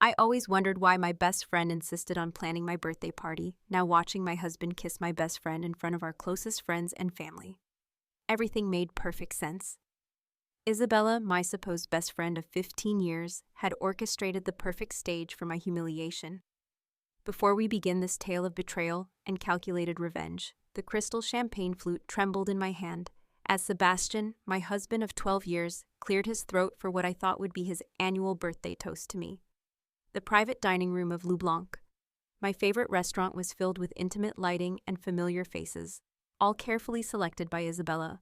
I always wondered why my best friend insisted on planning my birthday party, now watching my husband kiss my best friend in front of our closest friends and family. Everything made perfect sense. Isabella, my supposed best friend of 15 years, had orchestrated the perfect stage for my humiliation. Before we begin this tale of betrayal and calculated revenge, the crystal champagne flute trembled in my hand as Sebastian, my husband of 12 years, cleared his throat for what I thought would be his annual birthday toast to me. The private dining room of Blanc. My favorite restaurant was filled with intimate lighting and familiar faces, all carefully selected by Isabella.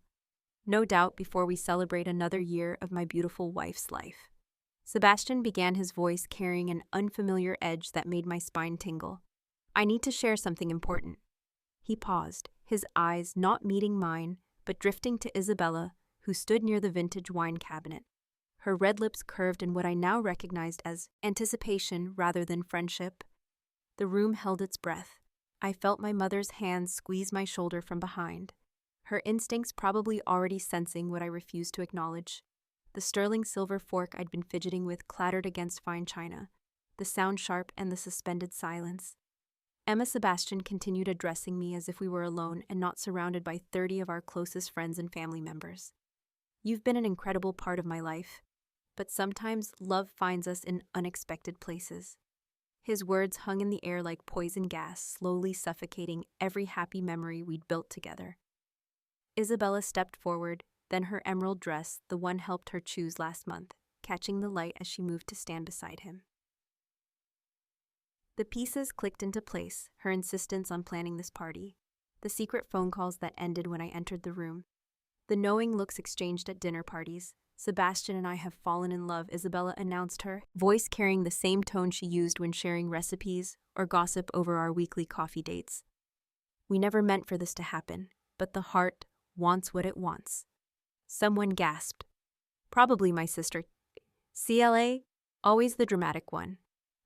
No doubt before we celebrate another year of my beautiful wife's life. Sebastian began, his voice carrying an unfamiliar edge that made my spine tingle. I need to share something important. He paused, his eyes not meeting mine, but drifting to Isabella, who stood near the vintage wine cabinet. Her red lips curved in what I now recognized as anticipation rather than friendship. The room held its breath. I felt my mother's hand squeeze my shoulder from behind, her instincts probably already sensing what I refused to acknowledge. The sterling silver fork I'd been fidgeting with clattered against fine china, the sound sharp and the suspended silence. Emma Sebastian continued addressing me as if we were alone and not surrounded by 30 of our closest friends and family members. You've been an incredible part of my life, but sometimes love finds us in unexpected places. His words hung in the air like poison gas, slowly suffocating every happy memory we'd built together. Isabella stepped forward, then her emerald dress, the one helped her choose last month, catching the light as she moved to stand beside him. The pieces clicked into place, her insistence on planning this party, the secret phone calls that ended when I entered the room, the knowing looks exchanged at dinner parties. Sebastian and I have fallen in love, Isabella announced, her voice carrying the same tone she used when sharing recipes or gossip over our weekly coffee dates. We never meant for this to happen, but the heart wants what it wants. Someone gasped. Probably my sister. CLA, always the dramatic one.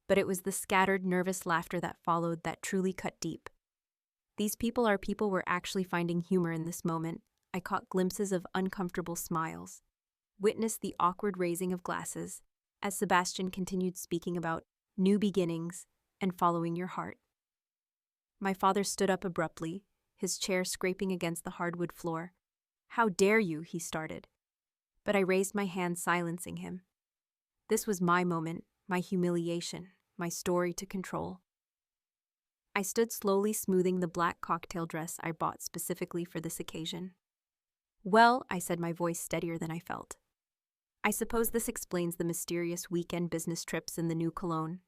But it was the scattered, nervous laughter that followed that truly cut deep. These people were actually finding humor in this moment. I caught glimpses of uncomfortable smiles. Witnessed the awkward raising of glasses as Sebastian continued speaking about new beginnings and following your heart. My father stood up abruptly, his chair scraping against the hardwood floor. How dare you, he started. But I raised my hand, silencing him. This was my moment, my humiliation, my story to control. I stood slowly smoothing the black cocktail dress I bought specifically for this occasion. Well, I said, my voice steadier than I felt. I suppose this explains the mysterious weekend business trips and the new cologne.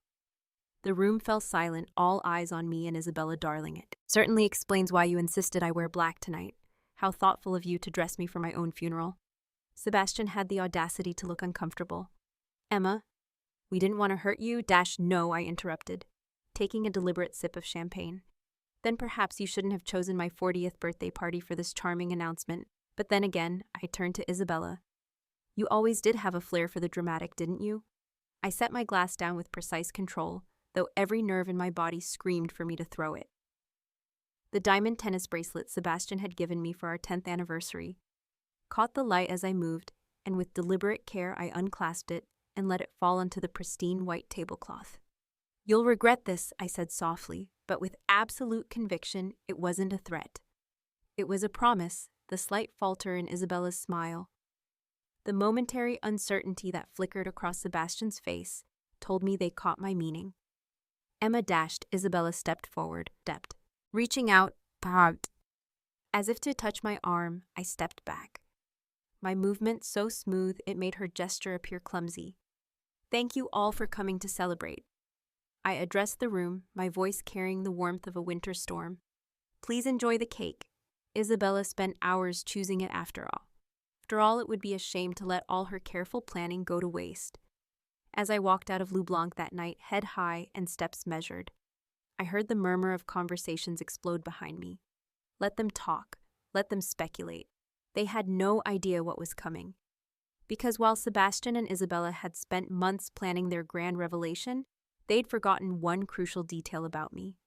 The room fell silent, all eyes on me and Isabella, darling. It certainly explains why you insisted I wear black tonight. How thoughtful of you to dress me for my own funeral. Sebastian had the audacity to look uncomfortable. Emma, we didn't want to hurt you. No, I interrupted, taking a deliberate sip of champagne. Then perhaps you shouldn't have chosen my 40th birthday party for this charming announcement. But then again, I turned to Isabella. You always did have a flair for the dramatic, didn't you? I set my glass down with precise control, though every nerve in my body screamed for me to throw it. The diamond tennis bracelet Sebastian had given me for our 10th anniversary caught the light as I moved, and with deliberate care I unclasped it and let it fall onto the pristine white tablecloth. You'll regret this, I said softly, but with absolute conviction it wasn't a threat. It was a promise, the slight falter in Isabella's smile. The momentary uncertainty that flickered across Sebastian's face told me they caught my meaning. Emma dashed. Isabella stepped forward, reaching out, as if to touch my arm. I stepped back. My movement so smooth it made her gesture appear clumsy. Thank you all for coming to celebrate. I addressed the room, my voice carrying the warmth of a winter storm. Please enjoy the cake. Isabella spent hours choosing it after all. After all, it would be a shame to let all her careful planning go to waste. As I walked out of Blanc that night, head high and steps measured, I heard the murmur of conversations explode behind me. Let them talk. Let them speculate. They had no idea what was coming. Because while Sebastian and Isabella had spent months planning their grand revelation, they'd forgotten one crucial detail about me.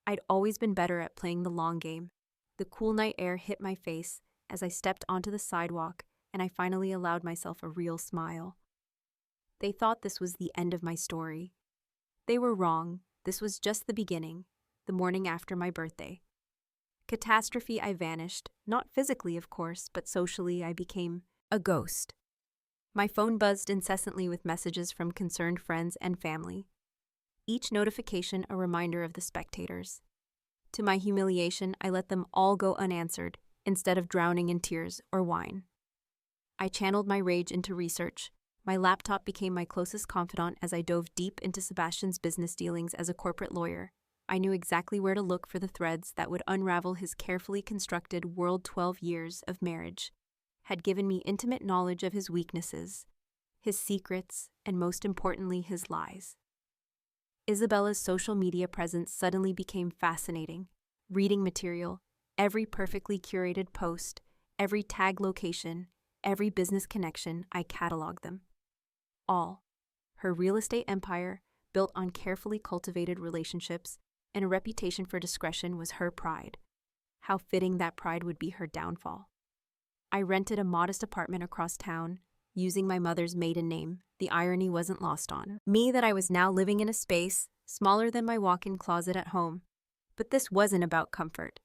I'd always been better at playing the long game. The cool night air hit my face as I stepped onto the sidewalk, and I finally allowed myself a real smile. They thought this was the end of my story. They were wrong. This was just the beginning, the morning after my birthday. Catastrophe, I vanished, not physically, of course, but socially I became a ghost. My phone buzzed incessantly with messages from concerned friends and family. Each notification a reminder of the spectators. To my humiliation, I let them all go unanswered, instead of drowning in tears or wine. I channeled my rage into research. My laptop became my closest confidant as I dove deep into Sebastian's business dealings as a corporate lawyer. I knew exactly where to look for the threads that would unravel his carefully constructed world. 12 years of marriage had given me intimate knowledge of his weaknesses, his secrets, and most importantly, his lies. Isabella's social media presence suddenly became fascinating. Reading material, every perfectly curated post, every tag location, every business connection, I cataloged them. All. Her real estate empire, built on carefully cultivated relationships and a reputation for discretion, was her pride. How fitting that pride would be her downfall. I rented a modest apartment across town, using my mother's maiden name. The irony wasn't lost on me that I was now living in a space smaller than my walk-in closet at home. But this wasn't about comfort.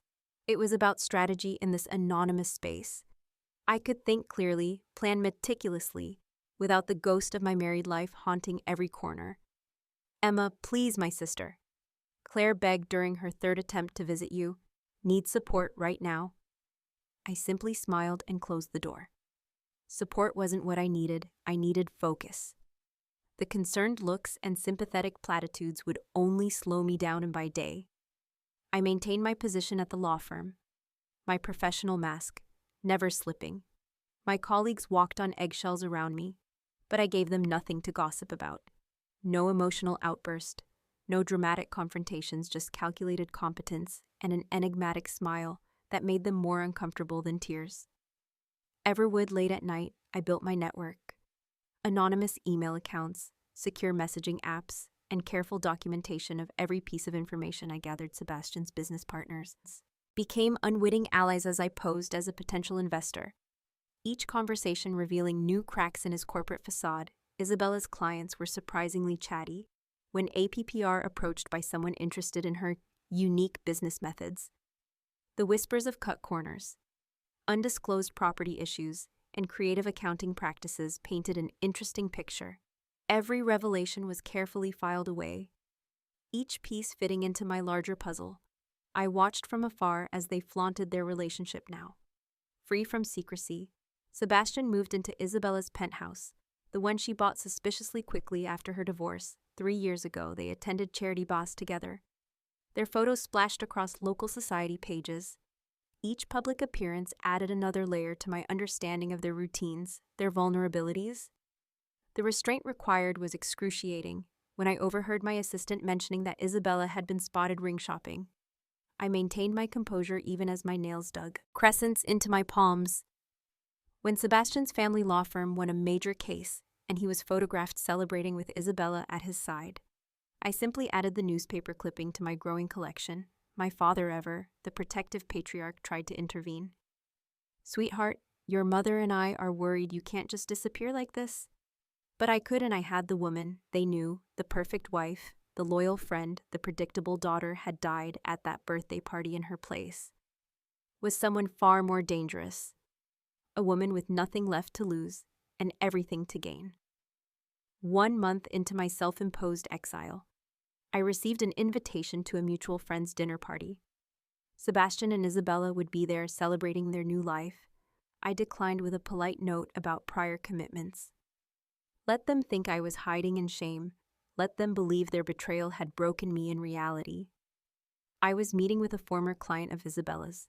It was about strategy in this anonymous space. I could think clearly, plan meticulously, without the ghost of my married life haunting every corner. "Emma, please, my sister. Claire begged during her third attempt to visit you. Need support right now." I simply smiled and closed the door. Support wasn't what I needed focus. The concerned looks and sympathetic platitudes would only slow me down, and by day. I maintained my position at the law firm, my professional mask, never slipping. My colleagues walked on eggshells around me, but I gave them nothing to gossip about. No emotional outburst, no dramatic confrontations, just calculated competence and an enigmatic smile that made them more uncomfortable than tears. Everwood, late at night, I built my network. Anonymous email accounts, secure messaging apps, and careful documentation of every piece of information I gathered. Sebastian's business partners became unwitting allies as I posed as a potential investor. Each conversation revealing new cracks in his corporate facade. Isabella's clients were surprisingly chatty. When APPR approached by someone interested in her unique business methods, the whispers of cut corners, undisclosed property issues, and creative accounting practices painted an interesting picture. Every revelation was carefully filed away, each piece fitting into my larger puzzle. I watched from afar as they flaunted their relationship now. Free from secrecy, Sebastian moved into Isabella's penthouse, the one she bought suspiciously quickly after her divorce. 3 years ago, they attended Charity Boss together. Their photos splashed across local society pages. Each public appearance added another layer to my understanding of their routines, their vulnerabilities. The restraint required was excruciating when I overheard my assistant mentioning that Isabella had been spotted ring shopping. I maintained my composure even as my nails dug crescents into my palms. When Sebastian's family law firm won a major case and he was photographed celebrating with Isabella at his side, I simply added the newspaper clipping to my growing collection. My father ever, the protective patriarch, tried to intervene. "Sweetheart, your mother and I are worried you can't just disappear like this." But I could, and I had the woman they knew, the perfect wife, the loyal friend, the predictable daughter had died at that birthday party in her place. Was someone far more dangerous. A woman with nothing left to lose and everything to gain. 1 month into my self-imposed exile, I received an invitation to a mutual friend's dinner party. Sebastian and Isabella would be there celebrating their new life. I declined with a polite note about prior commitments. Let them think I was hiding in shame. Let them believe their betrayal had broken me in reality. I was meeting with a former client of Isabella's,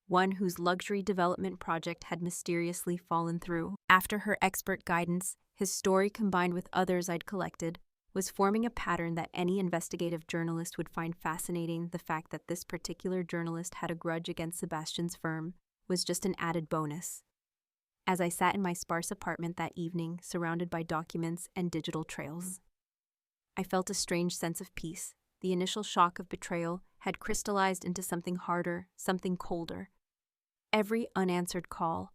one whose luxury development project had mysteriously fallen through. After her expert guidance, his story combined with others I'd collected was forming a pattern that any investigative journalist would find fascinating. The fact that this particular journalist had a grudge against Sebastian's firm was just an added bonus. As I sat in my sparse apartment that evening, surrounded by documents and digital trails, I felt a strange sense of peace. The initial shock of betrayal had crystallized into something harder, something colder. Every unanswered call,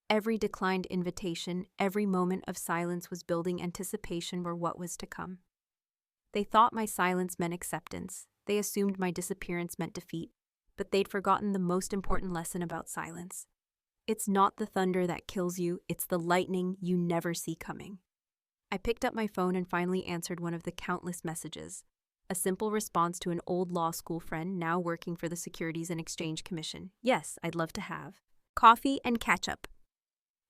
Every declined invitation, every moment of silence was building anticipation for what was to come. They thought my silence meant acceptance. They assumed my disappearance meant defeat, but they'd forgotten the most important lesson about silence. It's not the thunder that kills you, it's the lightning you never see coming. I picked up my phone and finally answered one of the countless messages, a simple response to an old law school friend now working for the Securities and Exchange Commission. Yes, I'd love to have coffee and catch up.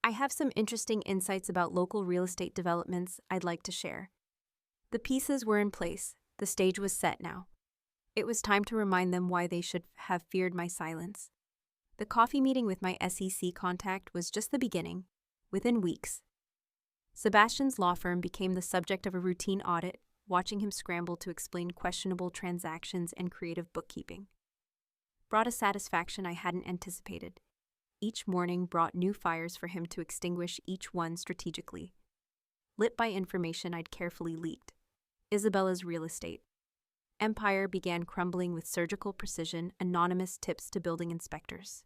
I have some interesting insights about local real estate developments I'd like to share. The pieces were in place. The stage was set now. It was time to remind them why they should have feared my silence. The coffee meeting with my SEC contact was just the beginning. Within weeks, Sebastian's law firm became the subject of a routine audit, watching him scramble to explain questionable transactions and creative bookkeeping brought a satisfaction I hadn't anticipated. Each morning brought new fires for him to extinguish, each one strategically, lit by information I'd carefully leaked. Isabella's real estate empire began crumbling with surgical precision, anonymous tips to building inspectors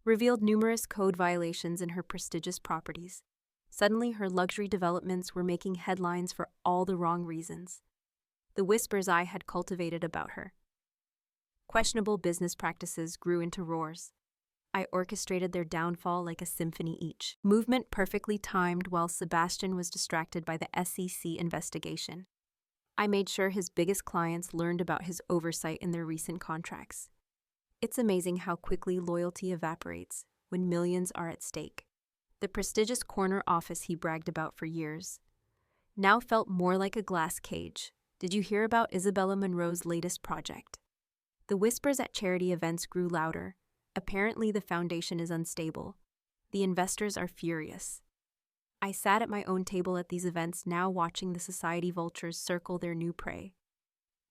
revealed numerous code violations in her prestigious properties. Suddenly, her luxury developments were making headlines for all the wrong reasons. The whispers I had cultivated about her questionable business practices grew into roars. I orchestrated their downfall like a symphony, each movement perfectly timed while Sebastian was distracted by the SEC investigation. I made sure his biggest clients learned about his oversight in their recent contracts. It's amazing how quickly loyalty evaporates when millions are at stake. The prestigious corner office he bragged about for years now felt more like a glass cage. Did you hear about Isabella Monroe's latest project? The whispers at charity events grew louder. Apparently, the foundation is unstable. The investors are furious. I sat at my own table at these events, now watching the society vultures circle their new prey.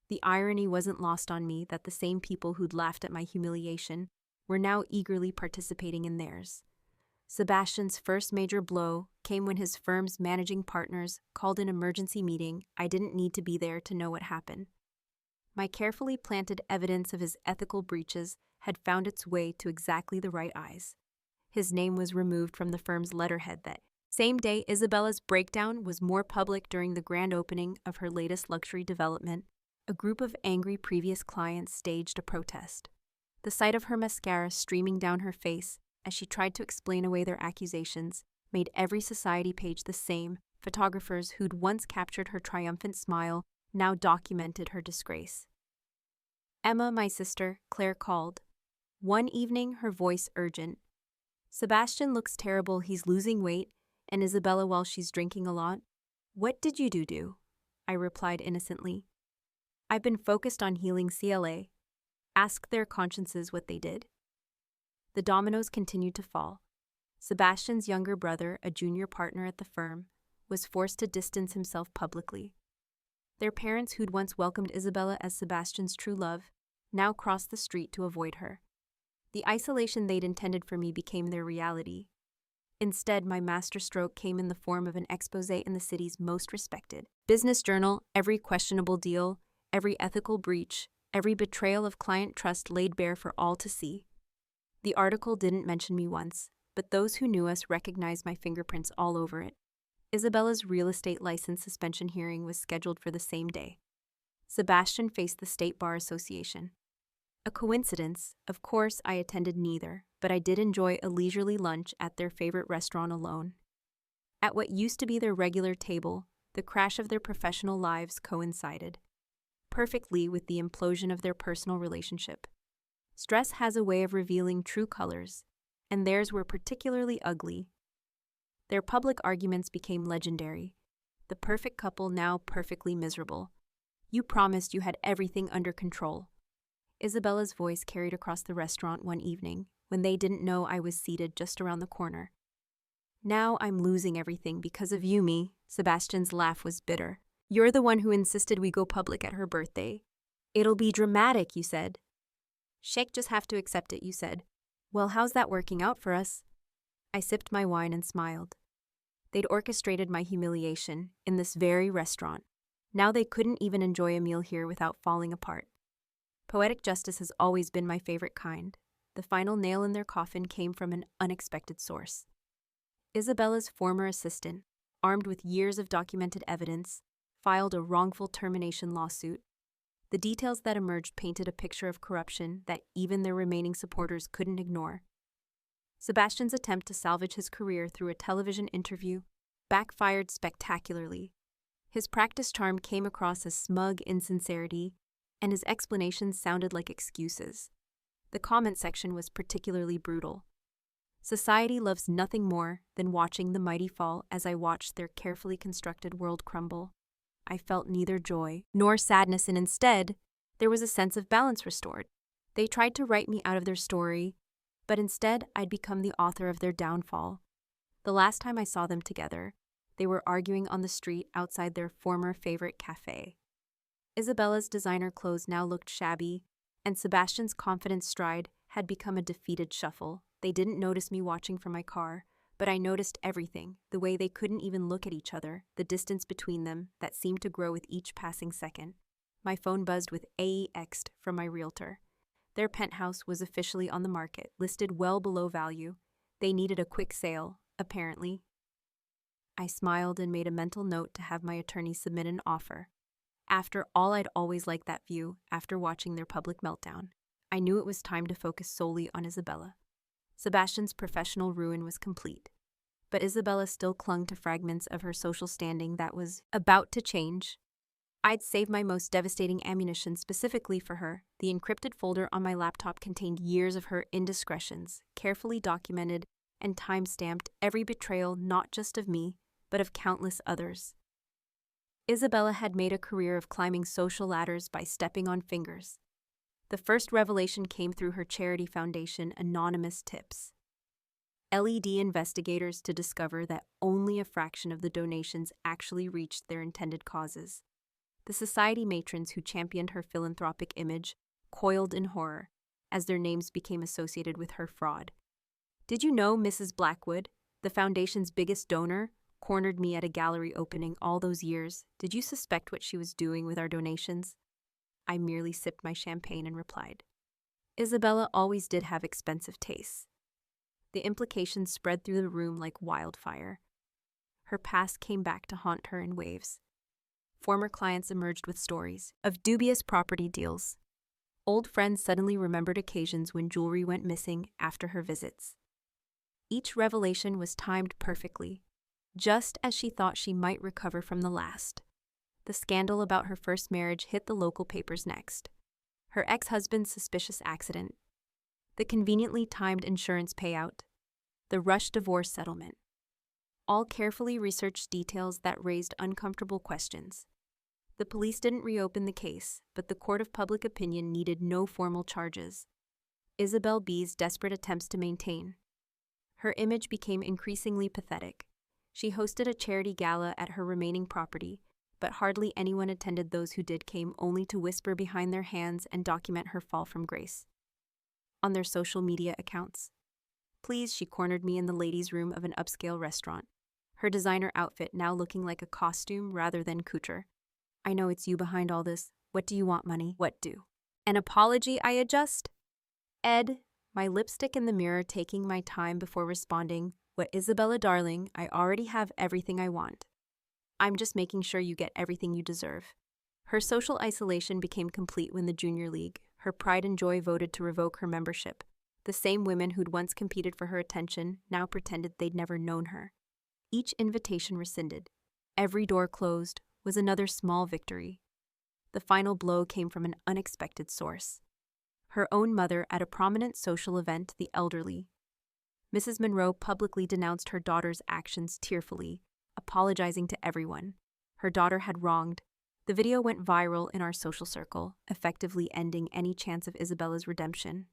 The irony wasn't lost on me that the same people who'd laughed at my humiliation were now eagerly participating in theirs. Sebastian's first major blow came when his firm's managing partners called an emergency meeting. I didn't need to be there to know what happened. My carefully planted evidence of his ethical breaches had found its way to exactly the right eyes. His name was removed from the firm's letterhead that same day. Isabella's breakdown was more public during the grand opening of her latest luxury development. A group of angry previous clients staged a protest. The sight of her mascara streaming down her face as she tried to explain away their accusations made every society page the same. Photographers who'd once captured her triumphant smile now documented her disgrace. Emma, my sister, Claire called. One evening, her voice urgent. Sebastian looks terrible, he's losing weight, and Isabella, while she's drinking a lot. What did you do? I replied innocently. I've been focused on healing CLA. Ask their consciences what they did. The dominoes continued to fall. Sebastian's younger brother, a junior partner at the firm, was forced to distance himself publicly. Their parents, who'd once welcomed Isabella as Sebastian's true love, now crossed the street to avoid her. The isolation they'd intended for me became their reality. Instead, my masterstroke came in the form of an exposé in the city's most respected business journal. Every questionable deal, every ethical breach, every betrayal of client trust laid bare for all to see. The article didn't mention me once, but those who knew us recognized my fingerprints all over it. Isabella's real estate license suspension hearing was scheduled for the same day. Sebastian faced the State Bar Association. A coincidence? Of course, I attended neither, but I did enjoy a leisurely lunch at their favorite restaurant alone. At what used to be their regular table, the crash of their professional lives coincided perfectly with the implosion of their personal relationship. Stress has a way of revealing true colors, and theirs were particularly ugly. Their public arguments became legendary. The perfect couple now perfectly miserable. You promised you had everything under control. Isabella's voice carried across the restaurant one evening when they didn't know I was seated just around the corner. Now I'm losing everything because of you, me. Sebastian's laugh was bitter. You're the one who insisted we go public at her birthday. It'll be dramatic, you said. Sheikh just have to accept it, you said. Well, how's that working out for us? I sipped my wine and smiled. They'd orchestrated my humiliation in this very restaurant. Now they couldn't even enjoy a meal here without falling apart. Poetic justice has always been my favorite kind. The final nail in their coffin came from an unexpected source. Isabella's former assistant, armed with years of documented evidence, filed a wrongful termination lawsuit. The details that emerged painted a picture of corruption that even their remaining supporters couldn't ignore. Sebastian's attempt to salvage his career through a television interview backfired spectacularly. His practiced charm came across as smug insincerity, and his explanations sounded like excuses. The comment section was particularly brutal. Society loves nothing more than watching the mighty fall. As I watched their carefully constructed world crumble, I felt neither joy nor sadness, and instead, there was a sense of balance restored. They tried to write me out of their story, but instead I'd become the author of their downfall. The last time I saw them together, they were arguing on the street outside their former favorite cafe. Isabella's designer clothes now looked shabby, and Sebastian's confident stride had become a defeated shuffle. They didn't notice me watching from my car, but I noticed everything, the way they couldn't even look at each other, the distance between them that seemed to grow with each passing second. My phone buzzed with AEX'd from my realtor. Their penthouse was officially on the market, listed well below value. They needed a quick sale, apparently. I smiled and made a mental note to have my attorney submit an offer. After all, I'd always liked that view after watching their public meltdown. I knew it was time to focus solely on Isabella. Sebastian's professional ruin was complete, but Isabella still clung to fragments of her social standing that was about to change. I'd saved my most devastating ammunition specifically for her. The encrypted folder on my laptop contained years of her indiscretions, carefully documented and time-stamped, every betrayal not just of me, but of countless others. Isabella had made a career of climbing social ladders by stepping on fingers. The first revelation came through her charity foundation, Anonymous Tips. LED investigators to discover that only a fraction of the donations actually reached their intended causes. The society matrons who championed her philanthropic image coiled in horror as their names became associated with her fraud. Did you know Mrs. Blackwood, the foundation's biggest donor, cornered me at a gallery opening all those years? Did you suspect what she was doing with our donations? I merely sipped my champagne and replied, Isabella always did have expensive tastes. The implications spread through the room like wildfire. Her past came back to haunt her in waves. Former clients emerged with stories of dubious property deals. Old friends suddenly remembered occasions when jewelry went missing after her visits. Each revelation was timed perfectly, just as she thought she might recover from the last. The scandal about her first marriage hit the local papers next. Her ex-husband's suspicious accident, the conveniently timed insurance payout, the rushed divorce settlement. All carefully researched details that raised uncomfortable questions. The police didn't reopen the case, but the court of public opinion needed no formal charges. Isabel B's desperate attempts to maintain. Her image became increasingly pathetic. She hosted a charity gala at her remaining property, but hardly anyone attended. Those who did came only to whisper behind their hands and document her fall from grace on their social media accounts. Please, she cornered me in the ladies' room of an upscale restaurant, her designer outfit now looking like a costume rather than couture. I know it's you behind all this. What do you want, money? What do? An apology, I adjust? Ed, my lipstick in the mirror, taking my time before responding. What, Isabella, darling, I already have everything I want. I'm just making sure you get everything you deserve. Her social isolation became complete when the Junior League, her pride and joy, voted to revoke her membership. The same women who'd once competed for her attention now pretended they'd never known her. Each invitation rescinded, every door closed, was another small victory. The final blow came from an unexpected source. Her own mother at a prominent social event, the elderly. Mrs. Monroe publicly denounced her daughter's actions tearfully, apologizing to everyone her daughter had wronged. The video went viral in our social circle, effectively ending any chance of Isabella's redemption.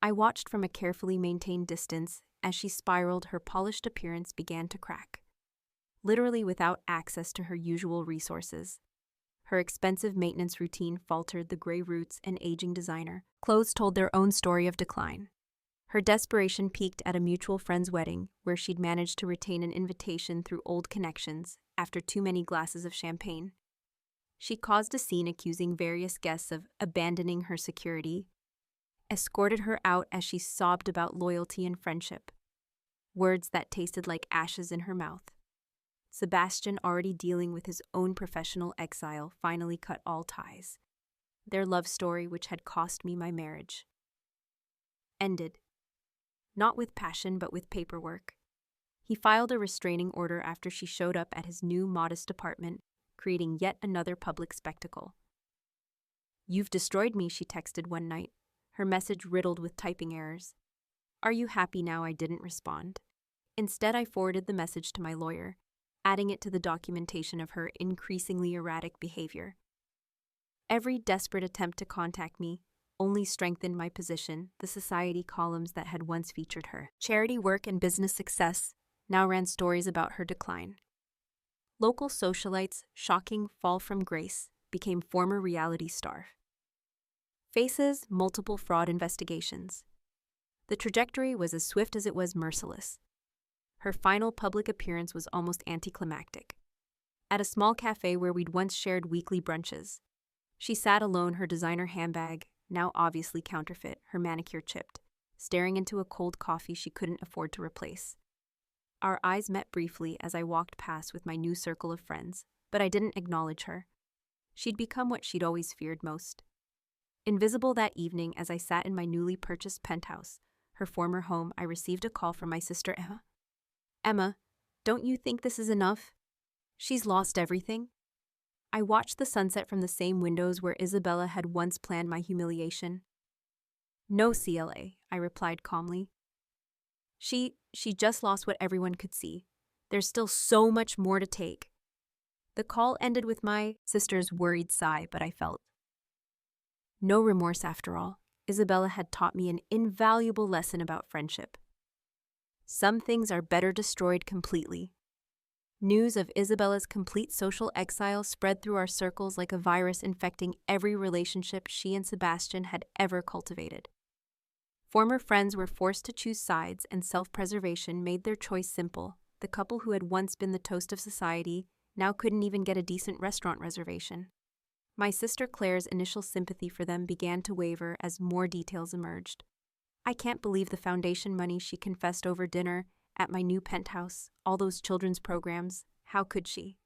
I watched from a carefully maintained distance as she spiraled. Her polished appearance began to crack, literally without access to her usual resources. Her expensive maintenance routine faltered. The gray roots and aging designer clothes told their own story of decline. Her desperation peaked at a mutual friend's wedding, where she'd managed to retain an invitation through old connections after too many glasses of champagne. She caused a scene, accusing various guests of abandoning her security. escorted her out as she sobbed about loyalty and friendship, words that tasted like ashes in her mouth. Sebastian, already dealing with his own professional exile, finally cut all ties. Their love story, which had cost me my marriage, ended. Not with passion, but with paperwork. He filed a restraining order after she showed up at his new modest apartment, creating yet another public spectacle. "You've destroyed me," she texted one night, her message riddled with typing errors. "Are you happy now?" I didn't respond. Instead, I forwarded the message to my lawyer, adding it to the documentation of her increasingly erratic behavior. Every desperate attempt to contact me only strengthened my position. The society columns that had once featured her charity work and business success now ran stories about her decline. Local socialites' shocking fall from grace became former reality star. Faces multiple fraud investigations. The trajectory was as swift as it was merciless. Her final public appearance was almost anticlimactic. At a small cafe where we'd once shared weekly brunches, she sat alone, her designer handbag, now obviously counterfeit, her manicure chipped, staring into a cold coffee she couldn't afford to replace. Our eyes met briefly as I walked past with my new circle of friends, but I didn't acknowledge her. She'd become what she'd always feared most. Invisible that evening, as I sat in my newly purchased penthouse, her former home, I received a call from my sister Emma. "Emma, don't you think this is enough? She's lost everything." I watched the sunset from the same windows where Isabella had once planned my humiliation. "No, CLA," I replied calmly. She just lost what everyone could see. There's still so much more to take." The call ended with my sister's worried sigh, but I felt no remorse after all. Isabella had taught me an invaluable lesson about friendship. Some things are better destroyed completely. News of Isabella's complete social exile spread through our circles like a virus, infecting every relationship she and Sebastian had ever cultivated. Former friends were forced to choose sides, and self-preservation made their choice simple. The couple who had once been the toast of society now couldn't even get a decent restaurant reservation. My sister Claire's initial sympathy for them began to waver as more details emerged. "I can't believe the foundation money she confessed over dinner at my new penthouse, all those children's programs. How could she?"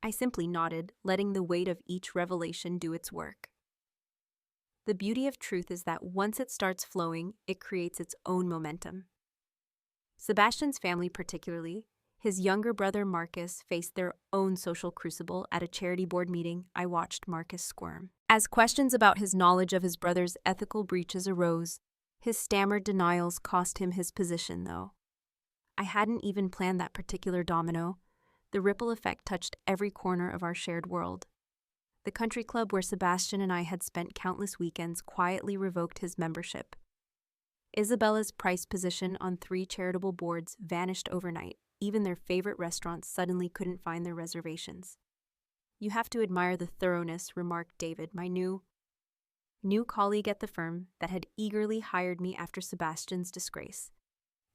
I simply nodded, letting the weight of each revelation do its work. The beauty of truth is that once it starts flowing, it creates its own momentum. Sebastian's family, particularly his younger brother Marcus, faced their own social crucible. At a charity board meeting, I watched Marcus squirm. As questions about his knowledge of his brother's ethical breaches arose, his stammered denials cost him his position, though. I hadn't even planned that particular domino. The ripple effect touched every corner of our shared world. The country club where Sebastian and I had spent countless weekends quietly revoked his membership. Isabella's prized position on 3 charitable boards vanished overnight. Even their favorite restaurants suddenly couldn't find their reservations. "You have to admire the thoroughness," remarked David, my new colleague at the firm that had eagerly hired me after Sebastian's disgrace.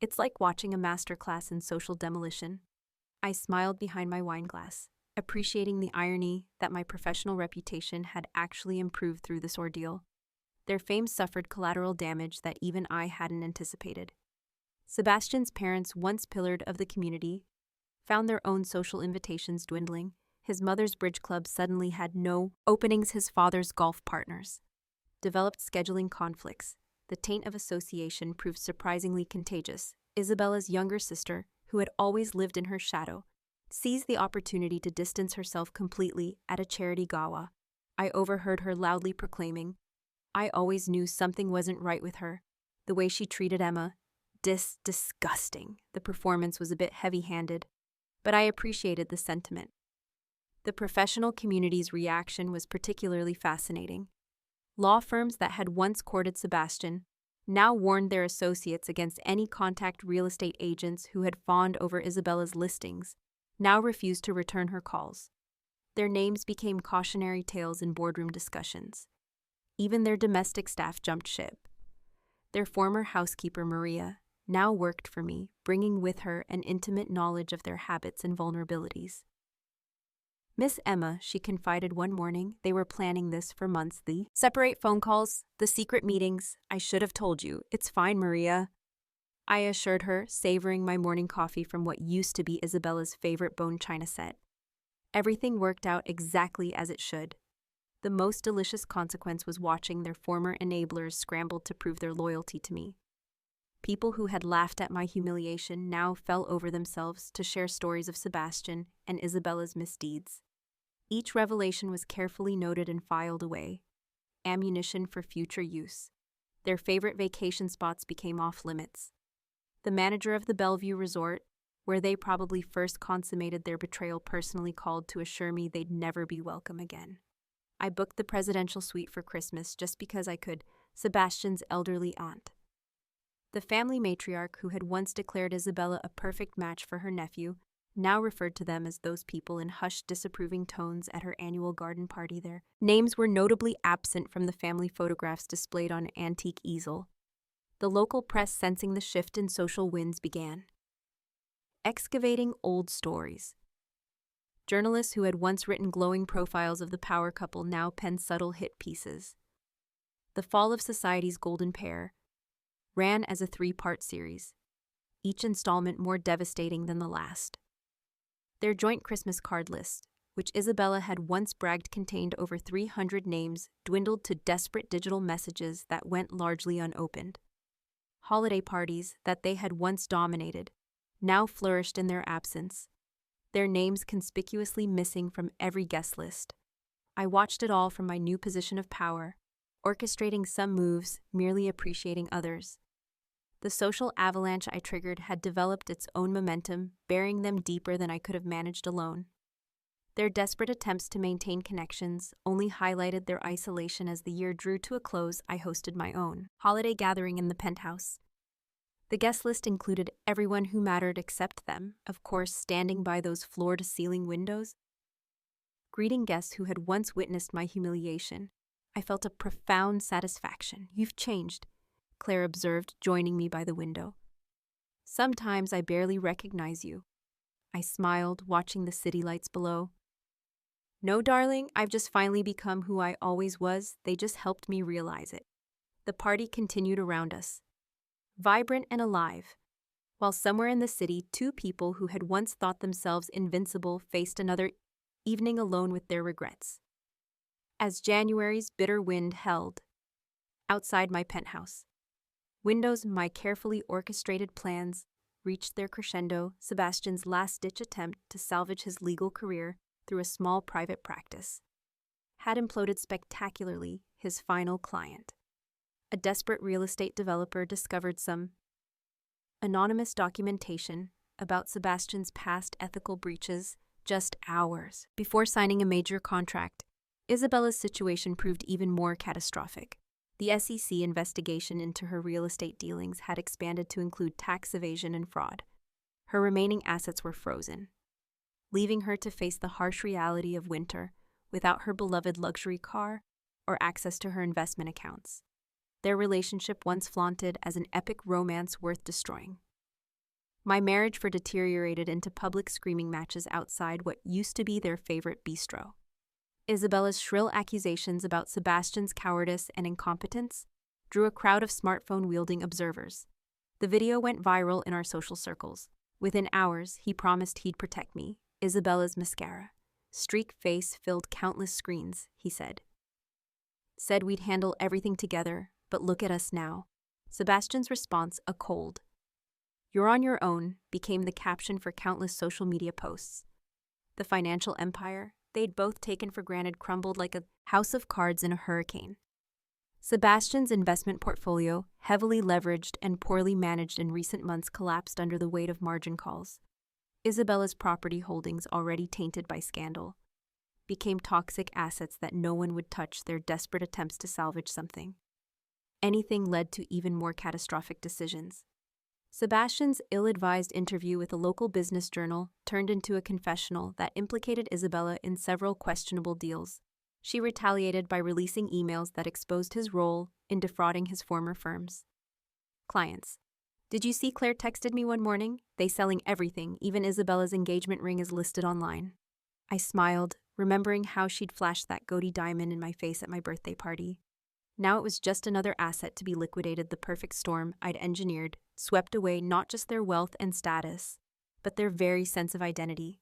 "It's like watching a masterclass in social demolition." I smiled behind my wine glass, appreciating the irony that my professional reputation had actually improved through this ordeal. Their fame suffered collateral damage that even I hadn't anticipated. Sebastian's parents, once pillared of the community, found their own social invitations dwindling. His mother's bridge club suddenly had no openings, his father's golf partners developed scheduling conflicts. The taint of association proved surprisingly contagious. Isabella's younger sister, who had always lived in her shadow, seized the opportunity to distance herself completely at a charity gala. I overheard her loudly proclaiming, "I always knew something wasn't right with her. The way she treated Emma, disgusting." The performance was a bit heavy-handed, but I appreciated the sentiment. The professional community's reaction was particularly fascinating. Law firms that had once courted Sebastian now warned their associates against any contact. Real estate agents who had fawned over Isabella's listings now refused to return her calls. Their names became cautionary tales in boardroom discussions. Even their domestic staff jumped ship. Their former housekeeper, Maria, now worked for me, bringing with her an intimate knowledge of their habits and vulnerabilities. Miss Emma, she confided one morning, they were planning this for months. The separate phone calls, the secret meetings. I should have told you. It's fine, Maria, I assured her, savoring my morning coffee from what used to be Isabella's favorite bone china set. Everything worked out exactly as it should. The most delicious consequence was watching their former enablers scramble to prove their loyalty to me. People who had laughed at my humiliation now fell over themselves to share stories of Sebastian and Isabella's misdeeds. Each revelation was carefully noted and filed away, ammunition for future use. Their favorite vacation spots became off-limits. The manager of the Bellevue Resort, where they probably first consummated their betrayal, personally called to assure me they'd never be welcome again. I booked the presidential suite for Christmas just because I could, Sebastian's elderly aunt. The family matriarch who had once declared Isabella a perfect match for her nephew now referred to them as those people in hushed, disapproving tones at her annual garden party. Their names were notably absent from the family photographs displayed on an antique easel. The local press, sensing the shift in social winds, began excavating old stories. Journalists who had once written glowing profiles of the power couple now penned subtle hit pieces. The Fall of Society's Golden Pair ran as a 3-part series, each installment more devastating than the last. Their joint Christmas card list, which Isabella had once bragged contained over 300 names, dwindled to desperate digital messages that went largely unopened. Holiday parties that they had once dominated now flourished in their absence, their names conspicuously missing from every guest list. I watched it all from my new position of power, orchestrating some moves, merely appreciating others. The social avalanche I triggered had developed its own momentum, burying them deeper than I could have managed alone. Their desperate attempts to maintain connections only highlighted their isolation. As the year drew to a close, I hosted my own holiday gathering in the penthouse. The guest list included everyone who mattered except them, of course, standing by those floor-to-ceiling windows. Greeting guests who had once witnessed my humiliation, I felt a profound satisfaction. "You've changed," Claire observed, joining me by the window. "Sometimes I barely recognize you." I smiled, watching the city lights below. "No, darling, I've just finally become who I always was. They just helped me realize it." The party continued around us, vibrant and alive, while somewhere in the city, 2 people who had once thought themselves invincible faced another evening alone with their regrets. As January's bitter wind held outside my penthouse windows, my carefully orchestrated plans reached their crescendo. Sebastian's last-ditch attempt to salvage his legal career through a small private practice had imploded spectacularly. His final client, a desperate real estate developer, discovered some anonymous documentation about Sebastian's past ethical breaches just hours before signing a major contract. Isabella's situation proved even more catastrophic. The SEC investigation into her real estate dealings had expanded to include tax evasion and fraud. Her remaining assets were frozen, leaving her to face the harsh reality of winter without her beloved luxury car or access to her investment accounts. Their relationship, once flaunted as an epic romance worth destroying. My marriage deteriorated into public screaming matches outside what used to be their favorite bistro. Isabella's shrill accusations about Sebastian's cowardice and incompetence drew a crowd of smartphone-wielding observers. The video went viral in our social circles. Within hours, he promised he'd protect me. Isabella's mascara, streak face filled countless screens, he said. Said we'd handle everything together, but look at us now. Sebastian's response, a cold "You're on your own," became the caption for countless social media posts. The financial empire they'd both taken for granted crumbled like a house of cards in a hurricane. Sebastian's investment portfolio, heavily leveraged and poorly managed in recent months, collapsed under the weight of margin calls. Isabella's property holdings, already tainted by scandal, became toxic assets that no one would touch. Their desperate attempts to salvage something anything led to even more catastrophic decisions. Sebastian's ill-advised interview with a local business journal turned into a confessional that implicated Isabella in several questionable deals. She retaliated by releasing emails that exposed his role in defrauding his former firms. Clients: "Did you see Claire texted me one morning? They selling everything, even Isabella's engagement ring is listed online." I smiled, remembering how she'd flashed that Godi diamond in my face at my birthday party. Now it was just another asset to be liquidated. The perfect storm I'd engineered swept away not just their wealth and status, but their very sense of identity.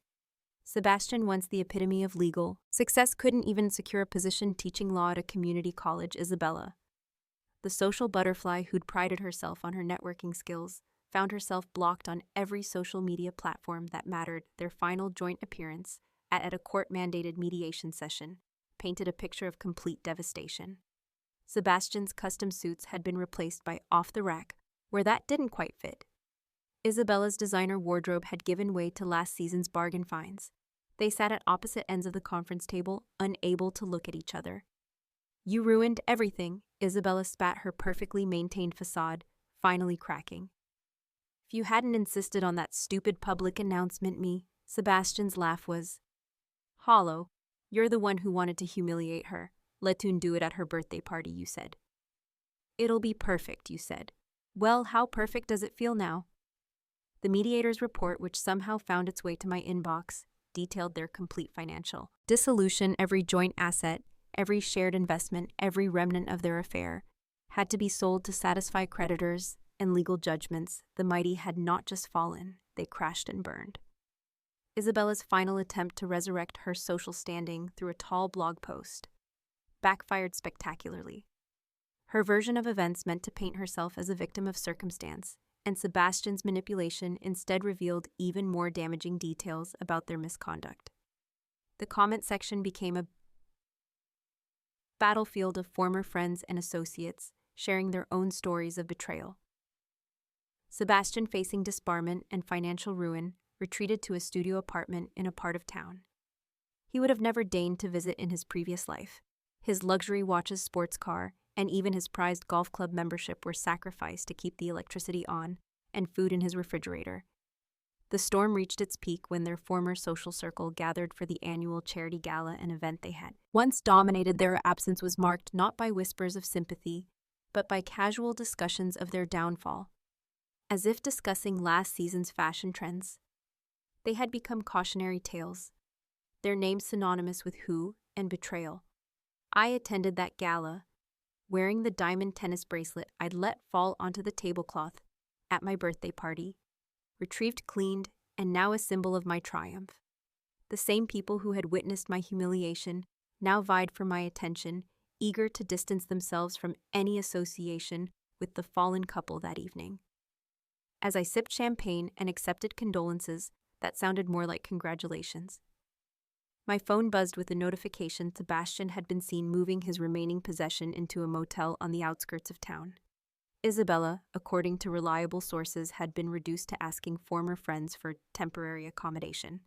Sebastian, once the epitome of legal success, couldn't even secure a position teaching law at a community college. Isabella, the social butterfly who'd prided herself on her networking skills, found herself blocked on every social media platform that mattered. Their final joint appearance at a court-mandated mediation session painted a picture of complete devastation. Sebastian's custom suits had been replaced by off-the-rack, where that didn't quite fit. Isabella's designer wardrobe had given way to last season's bargain finds. They sat at opposite ends of the conference table, unable to look at each other. "You ruined everything," Isabella spat, her perfectly maintained facade finally cracking. "If you hadn't insisted on that stupid public announcement, Sebastian's laugh was hollow. "You're the one who wanted to humiliate her. Letun do it at her birthday party, you said." "It'll be perfect," you said. "Well, how perfect does it feel now?" The mediator's report, which somehow found its way to my inbox, detailed their complete financial dissolution. Every joint asset, every shared investment, every remnant of their affair had to be sold to satisfy creditors and legal judgments. The mighty had not just fallen, they crashed and burned. Isabella's final attempt to resurrect her social standing through a tall blog post backfired spectacularly. Her version of events meant to paint herself as a victim of circumstance, and Sebastian's manipulation instead revealed even more damaging details about their misconduct. The comment section became a battlefield of former friends and associates sharing their own stories of betrayal. Sebastian, facing disbarment and financial ruin, retreated to a studio apartment in a part of town he would have never deigned to visit in his previous life. His luxury watches, sports car, and even his prized golf club membership were sacrificed to keep the electricity on and food in his refrigerator. The storm reached its peak when their former social circle gathered for the annual charity gala, an event they had once dominated. Their absence was marked not by whispers of sympathy, but by casual discussions of their downfall. As if discussing last season's fashion trends, they had become cautionary tales, their names synonymous with who and betrayal. I attended that gala, wearing the diamond tennis bracelet I'd let fall onto the tablecloth at my birthday party, retrieved, cleaned, and now a symbol of my triumph. The same people who had witnessed my humiliation now vied for my attention, eager to distance themselves from any association with the fallen couple that evening. As I sipped champagne and accepted condolences that sounded more like congratulations, my phone buzzed with a notification. Sebastian had been seen moving his remaining possession into a motel on the outskirts of town. Isabella, according to reliable sources, had been reduced to asking former friends for temporary accommodation.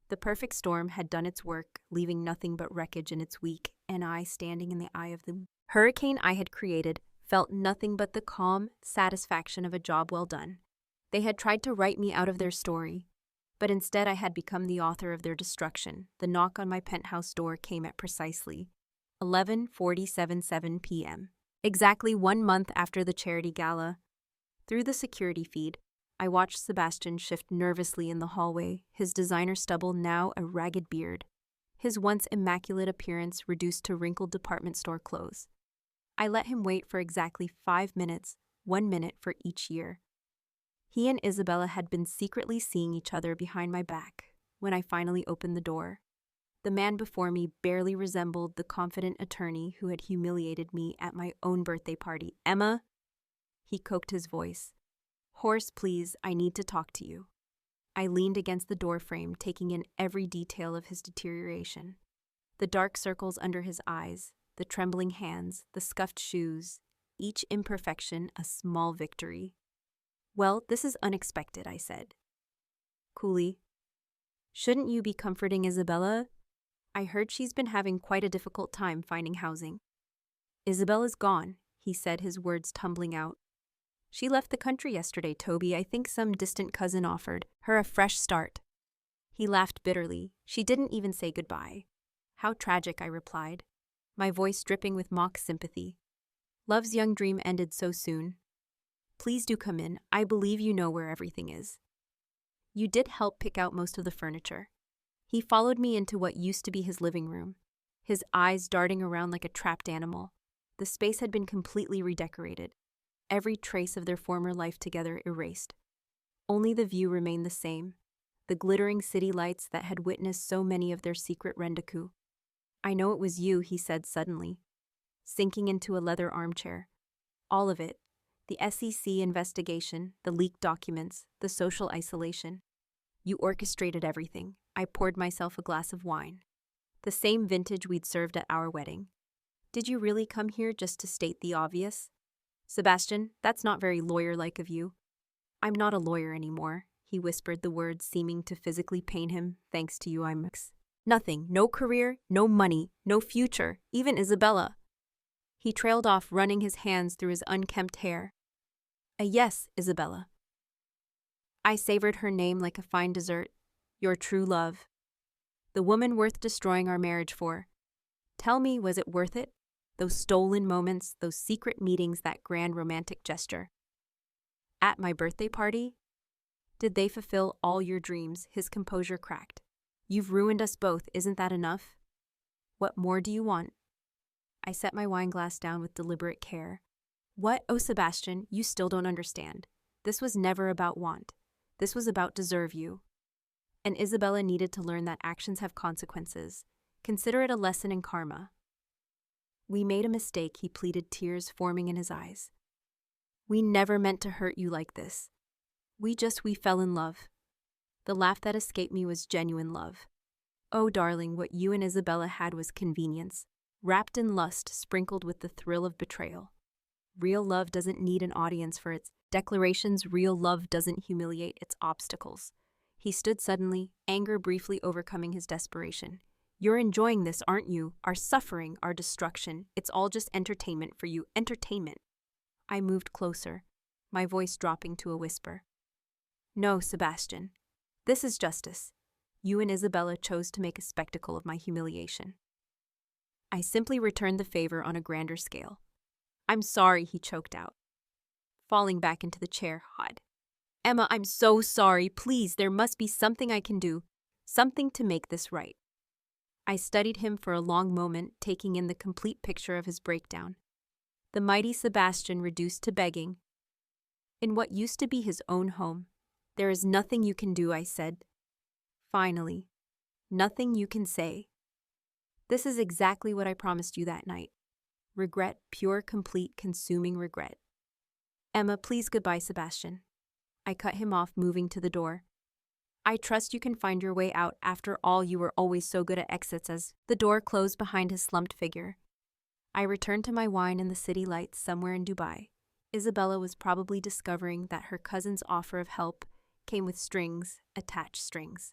The perfect storm had done its work, leaving nothing but wreckage in its wake, and I, standing in the eye of the hurricane I had created, felt nothing but the calm satisfaction of a job well done. They had tried to write me out of their story, but instead I had become the author of their destruction. The knock on my penthouse door came at precisely 11:47 p.m., exactly 1 month after the charity gala. Through the security feed, I watched Sebastian shift nervously in the hallway, his designer stubble now a ragged beard, his once immaculate appearance reduced to wrinkled department store clothes. I let him wait for exactly 5 minutes, 1 minute for each year. He and Isabella had been secretly seeing each other behind my back. When I finally opened the door, the man before me barely resembled the confident attorney who had humiliated me at my own birthday party. "Emma," he coaxed his voice. "Hoarse, please, I need to talk to you." I leaned against the door frame, taking in every detail of his deterioration. The dark circles under his eyes, the trembling hands, the scuffed shoes, each imperfection a small victory. "Well, this is unexpected," I said coolly. "Shouldn't you be comforting Isabella? I heard she's been having quite a difficult time finding housing." "Isabella's gone," he said, his words tumbling out. "She left the country yesterday, Toby. I think some distant cousin offered her a fresh start." He laughed bitterly. "She didn't even say goodbye." "How tragic," I replied, my voice dripping with mock sympathy. "Love's young dream ended so soon. Please do come in. I believe you know where everything is. You did help pick out most of the furniture." He followed me into what used to be his living room, his eyes darting around like a trapped animal. The space had been completely redecorated, every trace of their former life together erased. Only the view remained the same, the glittering city lights that had witnessed so many of their secret rendezvous. "I know it was you," he said suddenly, sinking into a leather armchair. "All of it. The SEC investigation, the leaked documents, the social isolation. You orchestrated everything." I poured myself a glass of wine, the same vintage we'd served at our wedding. "Did you really come here just to state the obvious?" "Sebastian, that's not very lawyer-like of you." "I'm not a lawyer anymore," he whispered, the words seeming to physically pain him. "Thanks to you, I'm nothing. No career, no money, no future, even Isabella." He trailed off, running his hands through his unkempt hair. Yes, Isabella." I savored her name like a fine dessert. Your true love. The woman worth destroying our marriage for. Tell me, was it worth it? Those stolen moments, those secret meetings, that grand romantic gesture. At my birthday party? Did they fulfill all your dreams? His composure cracked. You've ruined us both, isn't that enough? What more do you want? I set my wine glass down with deliberate care. What? Oh, Sebastian, you still don't understand. This was never about want. This was about deserve you. And Isabella needed to learn that actions have consequences. Consider it a lesson in karma. We made a mistake, he pleaded, tears forming in his eyes. We never meant to hurt you like this. We fell in love. The laugh that escaped me was genuine love. Oh, darling, what you and Isabella had was convenience, wrapped in lust, sprinkled with the thrill of betrayal. Real love doesn't need an audience for its declarations. Real love doesn't humiliate its obstacles. He stood suddenly, anger briefly overcoming his desperation. You're enjoying this, aren't you? Our suffering, our destruction. It's all just entertainment for you. Entertainment. I moved closer, my voice dropping to a whisper. No, Sebastian. This is justice. You and Isabella chose to make a spectacle of my humiliation. I simply returned the favor on a grander scale. I'm sorry, he choked out, falling back into the chair, hot. Emma, I'm so sorry. Please, there must be something I can do, something to make this right. I studied him for a long moment, taking in the complete picture of his breakdown. The mighty Sebastian reduced to begging. In what used to be his own home. There is nothing you can do, I said. Finally, nothing you can say. This is exactly what I promised you that night. Regret, pure, complete, consuming regret. Emma, please, goodbye, Sebastian. I cut him off, moving to the door. I trust you can find your way out. After all, you were always so good at exits. As the door closed behind his slumped figure, I returned to my wine and the city lights somewhere in Dubai. Isabella was probably discovering that her cousin's offer of help came with strings, attached strings.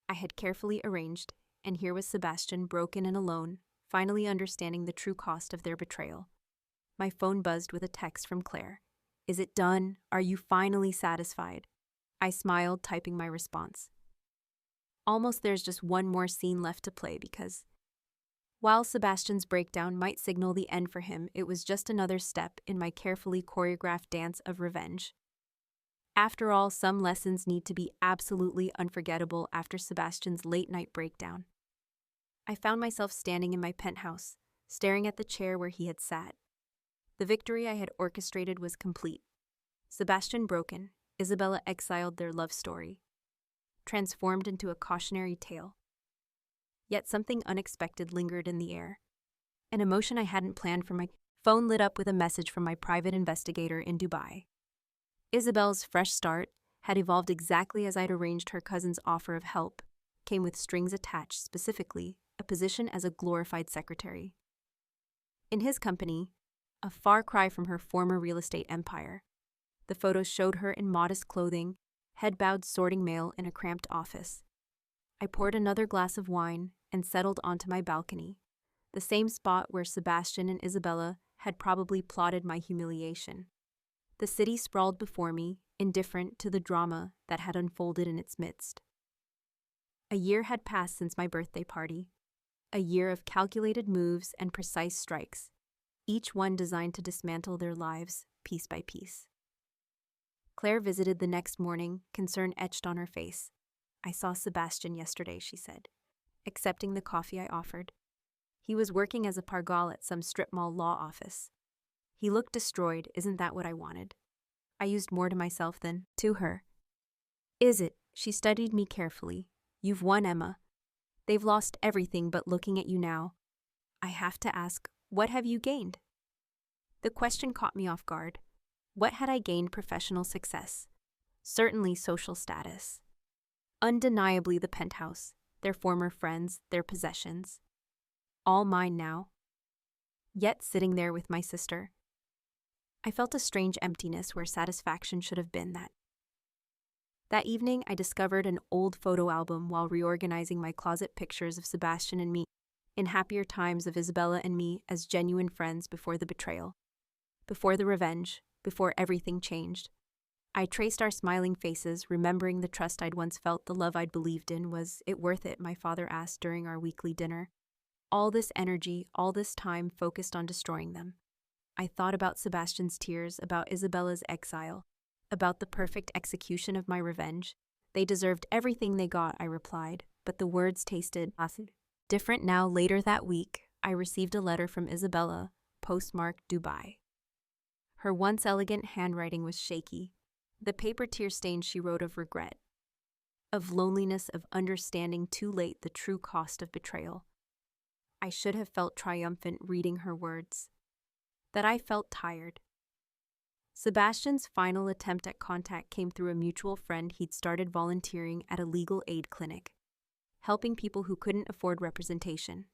I had carefully arranged, and here was Sebastian, broken and alone, finally understanding the true cost of their betrayal. My phone buzzed with a text from Claire. Is it done? Are you finally satisfied? I smiled, typing my response. Almost. There's just one more scene left to play because, while Sebastian's breakdown might signal the end for him, it was just another step in my carefully choreographed dance of revenge. After all, some lessons need to be absolutely unforgettable. After Sebastian's late-night breakdown, I found myself standing in my penthouse, staring at the chair where he had sat. The victory I had orchestrated was complete. Sebastian broken, Isabella exiled, their love story transformed into a cautionary tale. Yet something unexpected lingered in the air. An emotion I hadn't planned for. My phone lit up with a message from my private investigator in Dubai. Isabella's fresh start had evolved exactly as I'd arranged. Her cousin's offer of help came with strings attached, specifically a position as a glorified secretary. In his company, a far cry from her former real estate empire. The photos showed her in modest clothing, head bowed, sorting mail in a cramped office. I poured another glass of wine and settled onto my balcony, the same spot where Sebastian and Isabella had probably plotted my humiliation. The city sprawled before me, indifferent to the drama that had unfolded in its midst. A year had passed since my birthday party, a year of calculated moves and precise strikes, each one designed to dismantle their lives piece by piece. Claire visited the next morning, concern etched on her face. I saw Sebastian yesterday, she said, accepting the coffee I offered. He was working as a pargal at some strip mall law office. He looked destroyed, isn't that what I wanted? I used more to myself than to her. Is it? She studied me carefully. You've won, Emma. They've lost everything but looking at you now. I have to ask, what have you gained? The question caught me off guard. What had I gained? Professional success. Certainly social status. Undeniably the penthouse, their former friends, their possessions. All mine now. Yet sitting there with my sister, I felt a strange emptiness where satisfaction should have been. That evening, I discovered an old photo album while reorganizing my closet, pictures of Sebastian and me, in happier times of Isabella and me as genuine friends before the betrayal, before the revenge, before everything changed. I traced our smiling faces, remembering the trust I'd once felt, the love I'd believed in. Was it worth it? My father asked during our weekly dinner. All this energy, all this time focused on destroying them. I thought about Sebastian's tears, about Isabella's exile, about the perfect execution of my revenge. They deserved everything they got, I replied, but the words tasted acid. Different now. Later that week, I received a letter from Isabella, postmarked Dubai. Her once elegant handwriting was shaky. The paper tear-stained, she wrote of regret, of loneliness, of understanding too late the true cost of betrayal. I should have felt triumphant reading her words. That I felt tired. Sebastian's final attempt at contact came through a mutual friend. He'd started volunteering at a legal aid clinic, helping people who couldn't afford representation.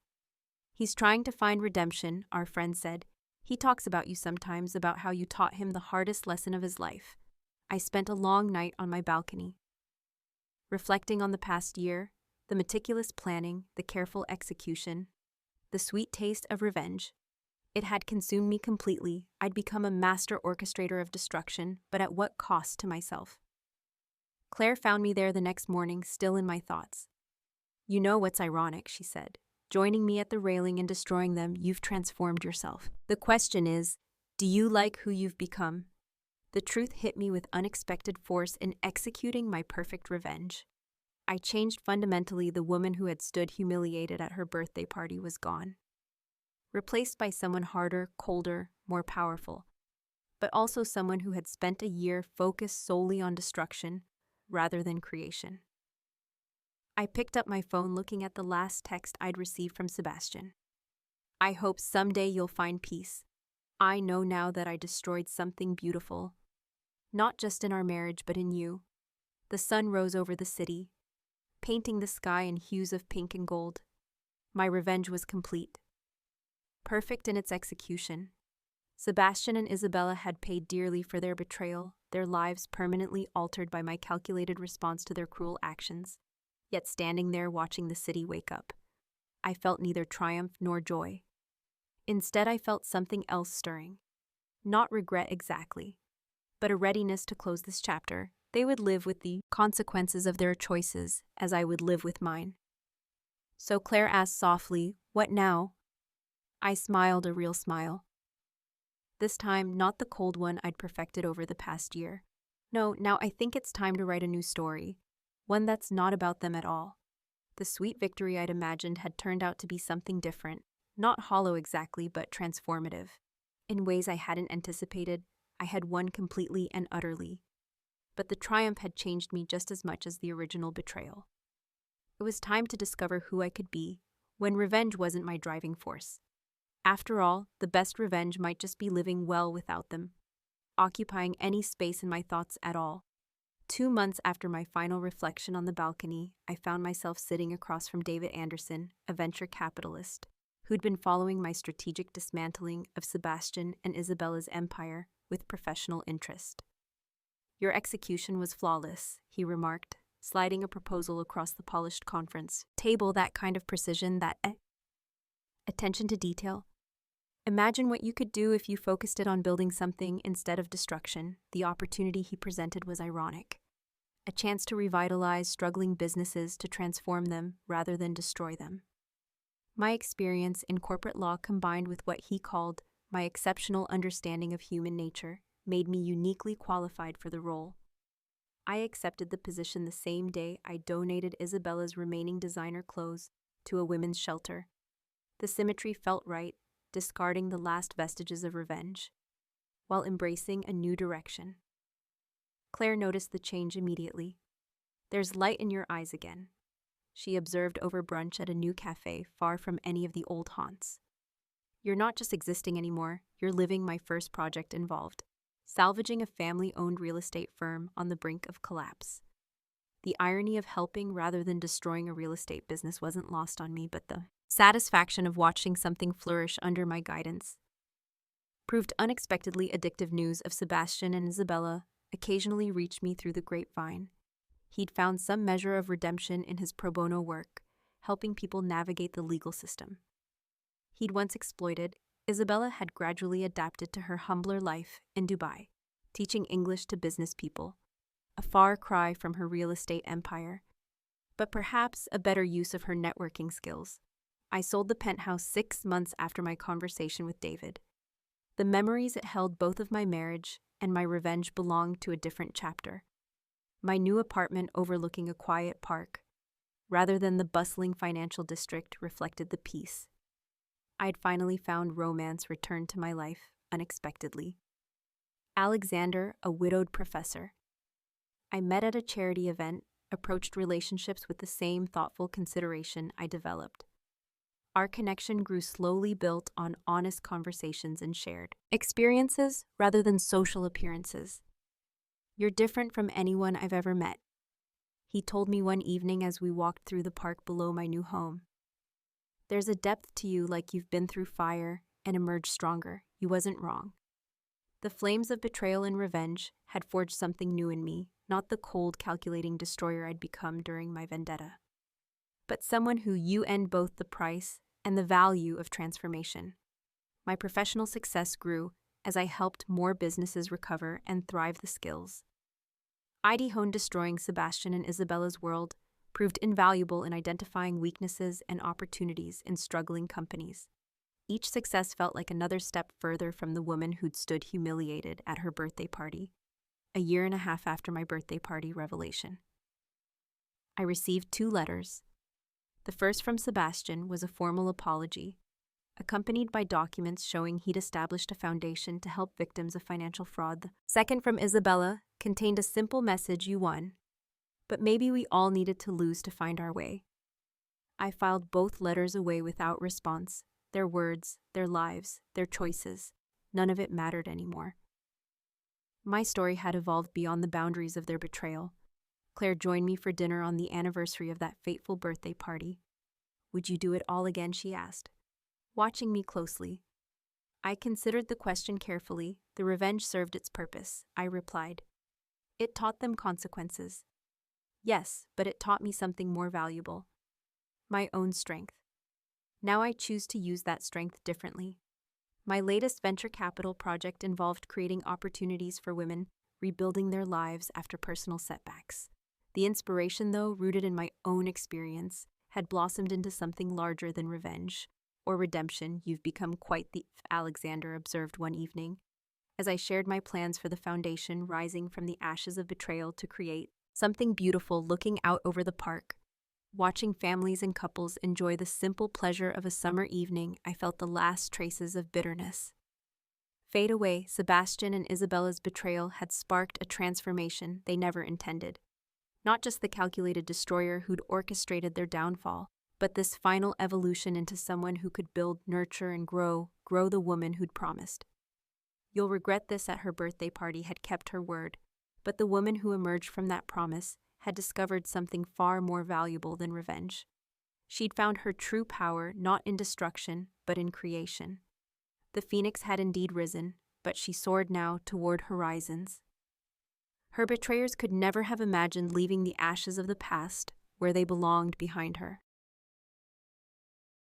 He's trying to find redemption, our friend said. He talks about you sometimes, about how you taught him the hardest lesson of his life. I spent a long night on my balcony, reflecting on the past year, the meticulous planning, the careful execution, the sweet taste of revenge. It had consumed me completely. I'd become a master orchestrator of destruction, but at what cost to myself? Claire found me there the next morning, still in my thoughts. You know what's ironic, she said. Joining me at the railing and destroying them, you've transformed yourself. The question is, do you like who you've become? The truth hit me with unexpected force in executing my perfect revenge. I changed fundamentally. The woman who had stood humiliated at her birthday party was gone, replaced by someone harder, colder, more powerful, but also someone who had spent a year focused solely on destruction rather than creation. I picked up my phone, looking at the last text I'd received from Sebastian. I hope someday you'll find peace. I know now that I destroyed something beautiful, not just in our marriage but in you. The sun rose over the city, painting the sky in hues of pink and gold. My revenge was complete, perfect in its execution. Sebastian and Isabella had paid dearly for their betrayal, their lives permanently altered by my calculated response to their cruel actions. Yet standing there watching the city wake up, I felt neither triumph nor joy. Instead, I felt something else stirring. Not regret exactly, but a readiness to close this chapter. They would live with the consequences of their choices as I would live with mine. So Claire asked softly, "What now?" I smiled a real smile. This time, not the cold one I'd perfected over the past year. No, now I think it's time to write a new story, one that's not about them at all. The sweet victory I'd imagined had turned out to be something different, not hollow exactly, but transformative. In ways I hadn't anticipated, I had won completely and utterly. But the triumph had changed me just as much as the original betrayal. It was time to discover who I could be, when revenge wasn't my driving force. After all, the best revenge might just be living well without them, occupying any space in my thoughts at all. 2 months after my final reflection on the balcony, I found myself sitting across from David Anderson, a venture capitalist, who'd been following my strategic dismantling of Sebastian and Isabella's empire with professional interest. Your execution was flawless, he remarked, sliding a proposal across the polished conference table. That kind of precision, that attention to detail. Imagine what you could do if you focused it on building something instead of destruction. The opportunity he presented was ironic. A chance to revitalize struggling businesses, to transform them rather than destroy them. My experience in corporate law combined with what he called my exceptional understanding of human nature made me uniquely qualified for the role. I accepted the position the same day I donated Isabella's remaining designer clothes to a women's shelter. The symmetry felt right, discarding the last vestiges of revenge, while embracing a new direction. Claire noticed the change immediately. "There's light in your eyes again," she observed over brunch at a new cafe far from any of the old haunts. "You're not just existing anymore, you're living my first project involved, salvaging a family-owned real estate firm on the brink of collapse." The irony of helping rather than destroying a real estate business wasn't lost on me, but the satisfaction of watching something flourish under my guidance proved unexpectedly addictive. News of Sebastian and Isabella occasionally reached me through the grapevine. He'd found some measure of redemption in his pro bono work, helping people navigate the legal system he'd once exploited. Isabella had gradually adapted to her humbler life in Dubai, teaching English to business people, a far cry from her real estate empire, but perhaps a better use of her networking skills. I sold the penthouse 6 months after my conversation with David. The memories it held both of my marriage and my revenge belonged to a different chapter. My new apartment overlooking a quiet park, rather than the bustling financial district, reflected the peace. I'd finally found romance returned to my life unexpectedly. Alexander, a widowed professor. I met at a charity event, approached relationships with the same thoughtful consideration I developed. Our connection grew slowly, built on honest conversations and shared experiences rather than social appearances. "You're different from anyone I've ever met," he told me one evening as we walked through the park below my new home. "There's a depth to you, like you've been through fire and emerged stronger." You wasn't wrong. The flames of betrayal and revenge had forged something new in me, not the cold, calculating destroyer I'd become during my vendetta, but someone who end both the price and the value of transformation. My professional success grew as I helped more businesses recover and thrive the skills I'd honed. Destroying Sebastian and Isabella's world proved invaluable in identifying weaknesses and opportunities in struggling companies. Each success felt like another step further from the woman who'd stood humiliated at her birthday party, a year and a half after my birthday party revelation. I received 2 letters. The first from Sebastian was a formal apology, accompanied by documents showing he'd established a foundation to help victims of financial fraud. The second from Isabella contained a simple message: "You won, but maybe we all needed to lose to find our way." I filed both letters away without response. Their words, their lives, their choices, none of it mattered anymore. My story had evolved beyond the boundaries of their betrayal. Claire joined me for dinner on the anniversary of that fateful birthday party. "Would you do it all again?" she asked, watching me closely. I considered the question carefully. "The revenge served its purpose," I replied. "It taught them consequences." "Yes, but it taught me something more valuable: my own strength. Now I choose to use that strength differently." My latest venture capital project involved creating opportunities for women rebuilding their lives after personal setbacks. The inspiration, though, rooted in my own experience, had blossomed into something larger than revenge or redemption. "You've become quite the," Alexander observed one evening, as I shared my plans for the foundation, rising from the ashes of betrayal to create something beautiful. Looking out over the park, watching families and couples enjoy the simple pleasure of a summer evening, I felt the last traces of bitterness fade away. Sebastian and Isabella's betrayal had sparked a transformation they never intended. Not just the calculated destroyer who'd orchestrated their downfall, but this final evolution into someone who could build, nurture, and grow the woman who'd promised. "You'll regret this." At her birthday party had kept her word, but the woman who emerged from that promise had discovered something far more valuable than revenge. She'd found her true power not in destruction, but in creation. The phoenix had indeed risen, but she soared now toward horizons. Her betrayers could never have imagined leaving the ashes of the past where they belonged behind her.